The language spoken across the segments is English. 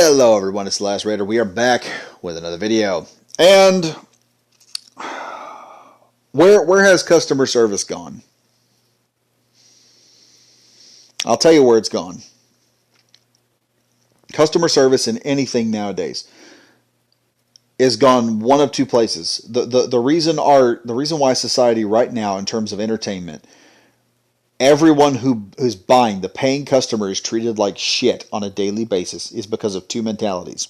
Hello everyone, it's the Last Raider. We are back with another video. And where has customer service gone? I'll tell you where it's gone. Customer service in anything nowadays is gone one of two places. The reason why society right now in terms of entertainment, everyone who's buying, the paying customer, is treated like shit on a daily basis is because of two mentalities.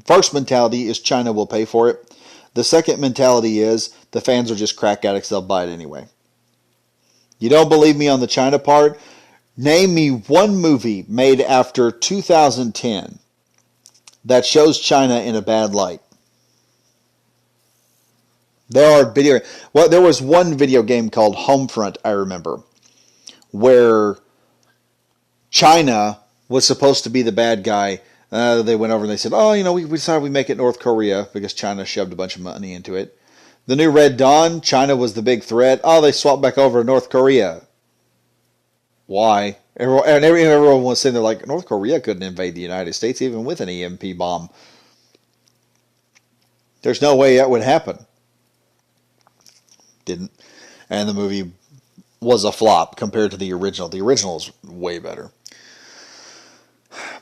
First mentality is China will pay for it. The second mentality is the fans are just crack addicts, they'll buy it anyway. You don't believe me on the China part? Name me one movie made after 2010 that shows China in a bad light. There was one video game called Homefront, I remember, where China was supposed to be the bad guy. They went over and they said, we decided we make it North Korea because China shoved a bunch of money into it. The new Red Dawn, China was the big threat. They swapped back over to North Korea. Why? Everyone was saying they're like, North Korea couldn't invade the United States even with an EMP bomb. There's no way that would happen. Didn't. And the movie was a flop compared to the original. The original is way better.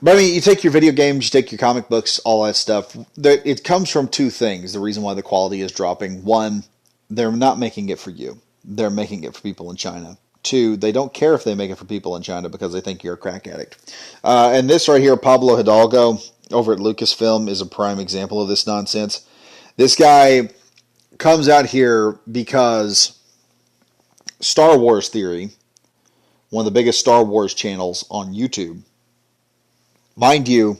But I mean, you take your video games, you take your comic books, all that stuff. It comes from two things. The reason why the quality is dropping. One, they're not making it for you. They're making it for people in China. Two, they don't care if they make it for people in China because they think you're a crack addict. And this right here, Pablo Hidalgo over at Lucasfilm, is a prime example of this nonsense. This guy comes out here because Star Wars Theory, one of the biggest Star Wars channels on YouTube, mind you,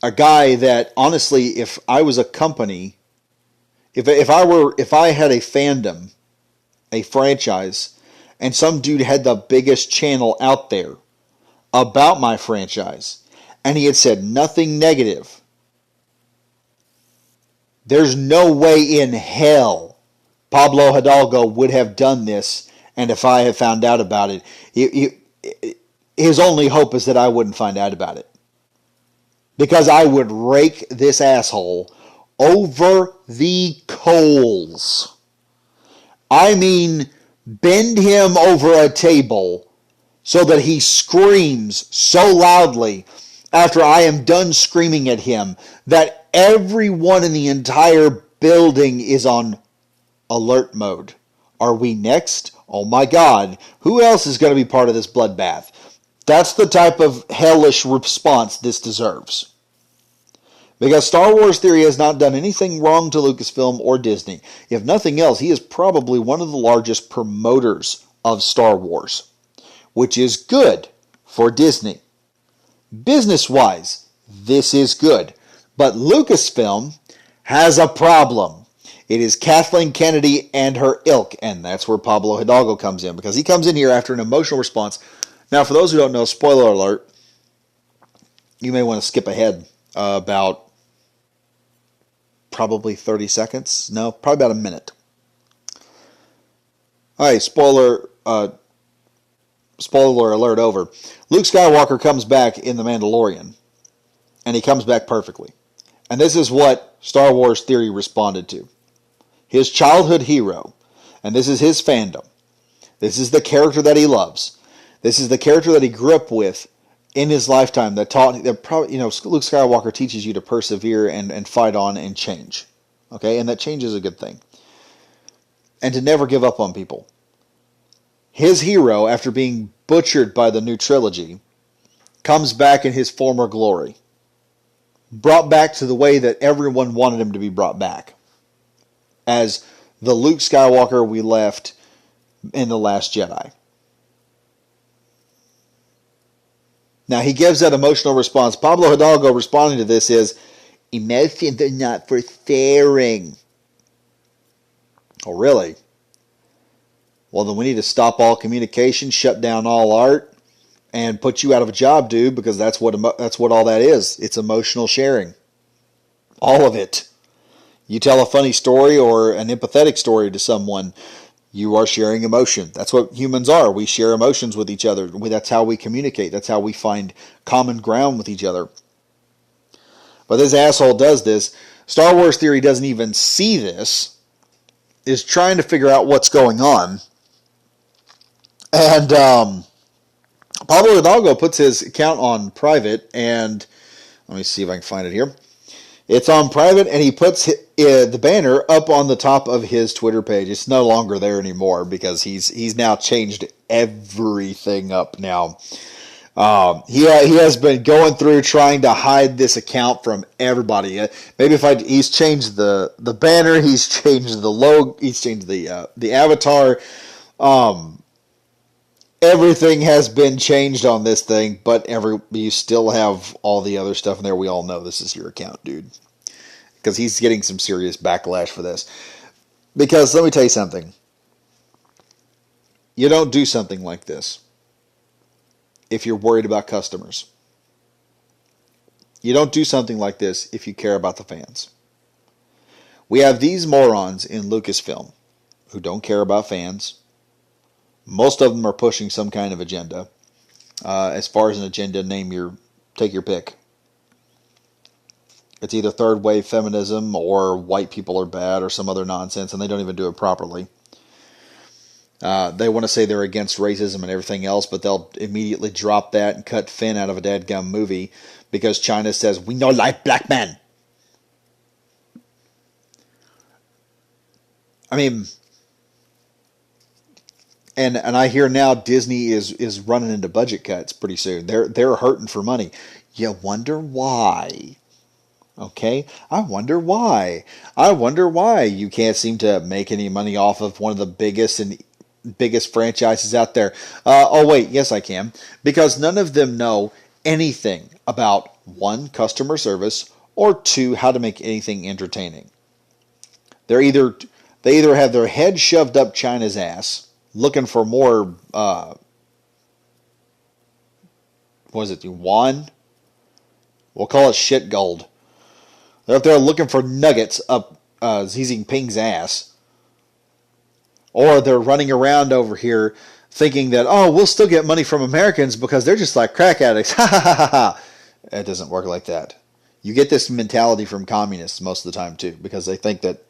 a guy that honestly, if I was a company, if I had a fandom, a franchise, and some dude had the biggest channel out there about my franchise, and he had said nothing negative, there's no way in hell Pablo Hidalgo would have done this, and if I had found out about it, his only hope is that I wouldn't find out about it. Because I would rake this asshole over the coals. I mean, bend him over a table so that he screams so loudly after I am done screaming at him that everyone in the entire building is on alert mode. Are we next? Oh my God. Who else is going to be part of this bloodbath? That's the type of hellish response this deserves. Because Star Wars Theory has not done anything wrong to Lucasfilm or Disney. If nothing else, he is probably one of the largest promoters of Star Wars, which is good for Disney. Business-wise, this is good. But Lucasfilm has a problem. It is Kathleen Kennedy and her ilk, and that's where Pablo Hidalgo comes in, because he comes in here after an emotional response. Now, for those who don't know, spoiler alert, you may want to skip ahead about probably 30 seconds. No, probably about a minute. All right, spoiler alert over. Luke Skywalker comes back in The Mandalorian, and he comes back perfectly. And this is what Star Wars Theory responded to. His childhood hero, and this is his fandom. This is the character that he loves. This is the character that he grew up with in his lifetime that Luke Skywalker teaches you to persevere and fight on and change. Okay? And that change is a good thing. And to never give up on people. His hero, after being butchered by the new trilogy, comes back in his former glory. Brought back to the way that everyone wanted him to be brought back. As the Luke Skywalker we left in The Last Jedi. Now, he gives that emotional response. Pablo Hidalgo responding to this is, emotions are not for sharing. Oh, really? Well, then we need to stop all communication, shut down all art, and put you out of a job, dude, because that's what all that is. It's emotional sharing. All of it. You tell a funny story or an empathetic story to someone, you are sharing emotion. That's what humans are. We share emotions with each other. That's how we communicate. That's how we find common ground with each other. But this asshole does this. Star Wars Theory doesn't even see this, is trying to figure out what's going on. And Pablo Hidalgo puts his account on private, and let me see if I can find it here. It's on private, and he puts the banner up on the top of his Twitter page. It's no longer there anymore because he's now changed everything up now. He has been going through trying to hide this account from everybody. Maybe he's changed the banner, he's changed the logo, he's changed the avatar. Everything has been changed on this thing, but you still have all the other stuff in there. We all know this is your account, dude. Because he's getting some serious backlash for this. Because let me tell you something. You don't do something like this if you're worried about customers. You don't do something like this if you care about the fans. We have these morons in Lucasfilm who don't care about fans. Most of them are pushing some kind of agenda. As far as an agenda, take your pick. It's either third wave feminism or white people are bad or some other nonsense, and they don't even do it properly. They want to say they're against racism and everything else, but they'll immediately drop that and cut Finn out of a dadgum movie because China says, we no like black men. I mean, and I hear now Disney is running into budget cuts pretty soon. They're hurting for money. You wonder why. Okay, I wonder why. I wonder why you can't seem to make any money off of one of the biggest franchises out there. Oh wait, yes I can, because none of them know anything about one, customer service, or two, how to make anything entertaining. They either have their head shoved up China's ass, looking for more. What is it? Yuan? We'll call it shit gold. They're up there looking for nuggets up Xi Jinping's ass. Or they're running around over here thinking that, oh, we'll still get money from Americans because they're just like crack addicts. Ha ha ha ha. It doesn't work like that. You get this mentality from communists most of the time too, because they think that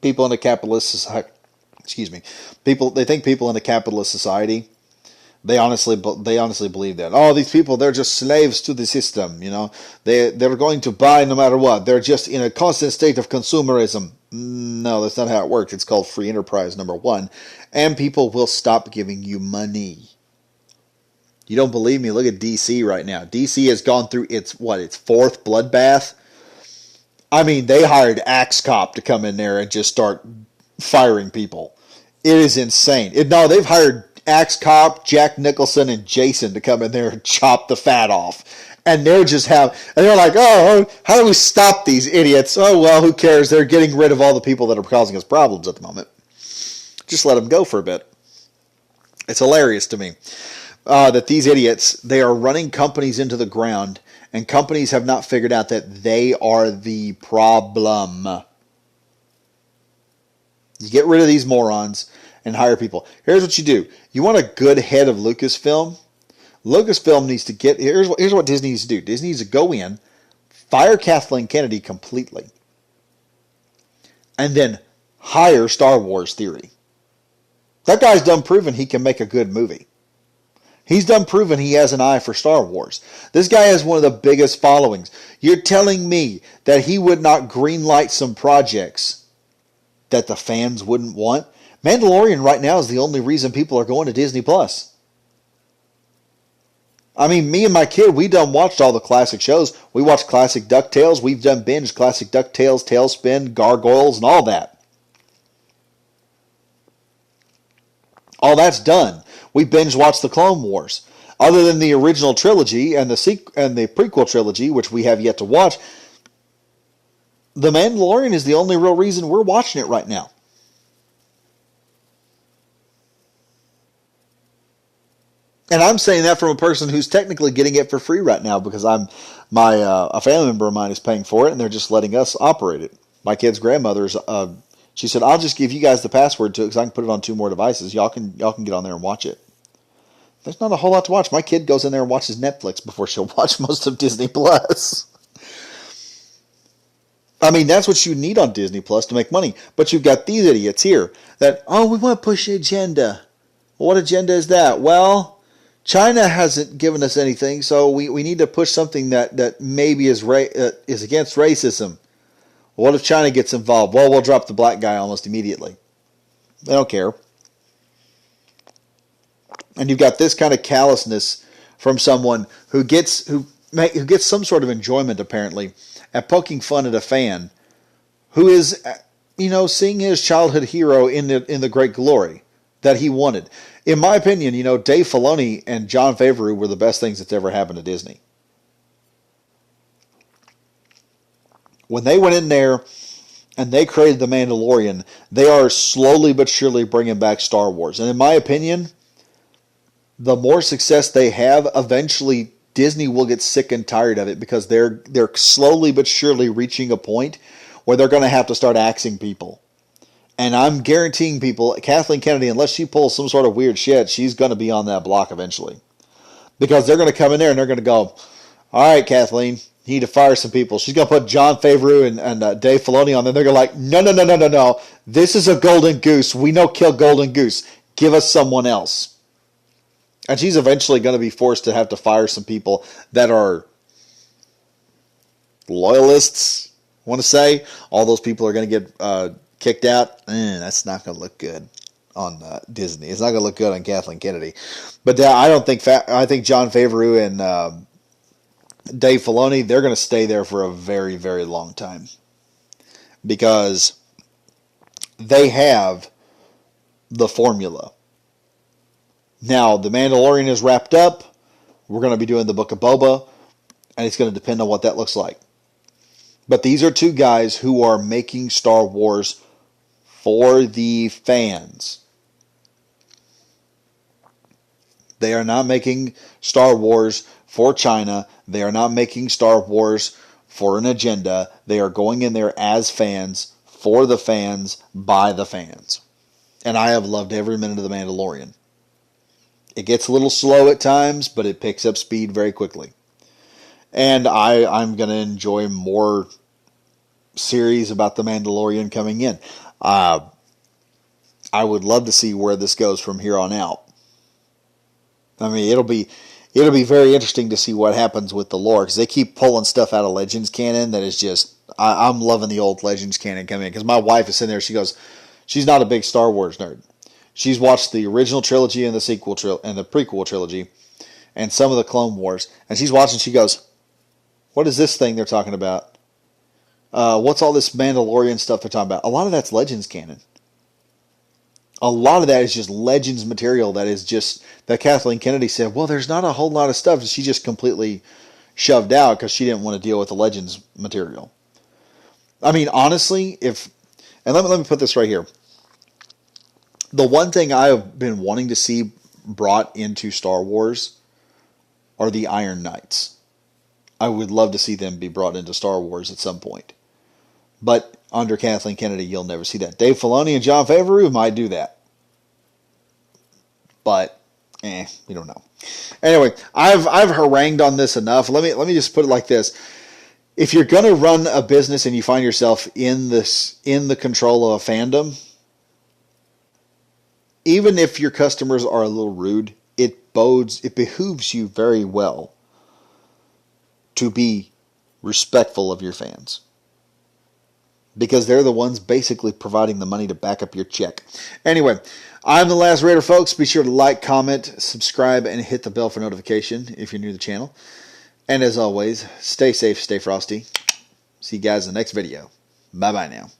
people in a capitalist society, they think people in a capitalist society, they honestly believe that. Oh, these people, they're just slaves to the system. You know, they're going to buy no matter what. They're just in a constant state of consumerism. No, that's not how it works. It's called free enterprise, number one. And people will stop giving you money. You don't believe me? Look at DC right now. DC has gone through its fourth bloodbath. I mean, they hired Axe Cop to come in there and just start firing people. It is insane. They've hired Axe Cop, Jack Nicholson, and Jason to come in there and chop the fat off. And they're like, oh, how do we stop these idiots? Oh, well, who cares? They're getting rid of all the people that are causing us problems at the moment. Just let them go for a bit. It's hilarious to me that these idiots, they are running companies into the ground, and companies have not figured out that they are the problem. You get rid of these morons and hire people. Here's what you do. You want a good head of Lucasfilm? Lucasfilm needs to here's what Disney needs to do. Disney needs to go in, fire Kathleen Kennedy completely, and then hire Star Wars Theory. That guy's done proven he can make a good movie. He's done proven he has an eye for Star Wars. This guy has one of the biggest followings. You're telling me that he would not greenlight some projects that the fans wouldn't want? Mandalorian right now is the only reason people are going to Disney Plus. I mean, me and my kid, we done watched all the classic shows. We watched classic DuckTales. We've done binge classic DuckTales, Tailspin, Gargoyles, and all that. All that's done. We binge watched the Clone Wars. Other than the original trilogy and the prequel trilogy, which we have yet to watch, The Mandalorian is the only real reason we're watching it right now. And I'm saying that from a person who's technically getting it for free right now because a family member of mine is paying for it and they're just letting us operate it. My kid's grandmother's, she said, I'll just give you guys the password to it because I can put it on 2 more devices. Y'all can get on there and watch it. There's not a whole lot to watch. My kid goes in there and watches Netflix before she'll watch most of Disney Plus. I mean, that's what you need on Disney Plus to make money. But you've got these idiots here that, oh, we want to push the agenda. What agenda is that? Well, China hasn't given us anything, so we need to push something that maybe is against racism. What if China gets involved? Well, we'll drop the black guy almost immediately. They don't care. And you've got this kind of callousness from someone who gets some sort of enjoyment apparently at poking fun at a fan who is, seeing his childhood hero in the great glory that he wanted. In my opinion, Dave Filoni and Jon Favreau were the best things that's ever happened to Disney. When they went in there and they created The Mandalorian, they are slowly but surely bringing back Star Wars. And in my opinion, the more success they have, eventually Disney will get sick and tired of it because they're slowly but surely reaching a point where they're going to have to start axing people. And I'm guaranteeing people, Kathleen Kennedy, unless she pulls some sort of weird shit, she's going to be on that block eventually. Because they're going to come in there and they're going to go, all right, Kathleen, you need to fire some people. She's going to put Jon Favreau and Dave Filoni on there. They're going to like, no. This is a golden goose. We know kill golden goose. Give us someone else. And she's eventually going to be forced to have to fire some people that are loyalists, I want to say. All those people are going to get kicked out. That's not going to look good on Disney. It's not going to look good on Kathleen Kennedy. But I think Jon Favreau and Dave Filoni, they're going to stay there for a very, very long time. Because they have the formula. Now, The Mandalorian is wrapped up. We're going to be doing the Book of Boba, and it's going to depend on what that looks like. But these are two guys who are making Star Wars for the fans. They are not making Star Wars for China. They are not making Star Wars for an agenda. They are going in there as fans, for the fans, by the fans. And I have loved every minute of The Mandalorian. It gets a little slow at times, but it picks up speed very quickly. And I'm going to enjoy more series about The Mandalorian coming in. I would love to see where this goes from here on out. I mean, it'll be very interesting to see what happens with the lore, because they keep pulling stuff out of Legends canon that is just, I'm loving the old Legends canon coming in, because my wife is sitting there, she goes, she's not a big Star Wars nerd. She's watched the original trilogy and the sequel and the prequel trilogy and some of the Clone Wars. And she's watching, she goes, what is this thing they're talking about? What's all this Mandalorian stuff they're talking about? A lot of that's Legends canon. A lot of that is just Legends material that Kathleen Kennedy said, well, there's not a whole lot of stuff. She just completely shoved out because she didn't want to deal with the Legends material. I mean, honestly, let me put this right here. The one thing I have been wanting to see brought into Star Wars are the Iron Knights. I would love to see them be brought into Star Wars at some point. But under Kathleen Kennedy, you'll never see that. Dave Filoni and Jon Favreau might do that. But, we don't know. Anyway, I've harangued on this enough. Let me just put it like this. If you're going to run a business and you find yourself in the control of a fandom, even if your customers are a little rude, it behooves you very well to be respectful of your fans. Because they're the ones basically providing the money to back up your check. Anyway, I'm the Last Raider, folks. Be sure to like, comment, subscribe, and hit the bell for notification if you're new to the channel. And as always, stay safe, stay frosty. See you guys in the next video. Bye-bye now.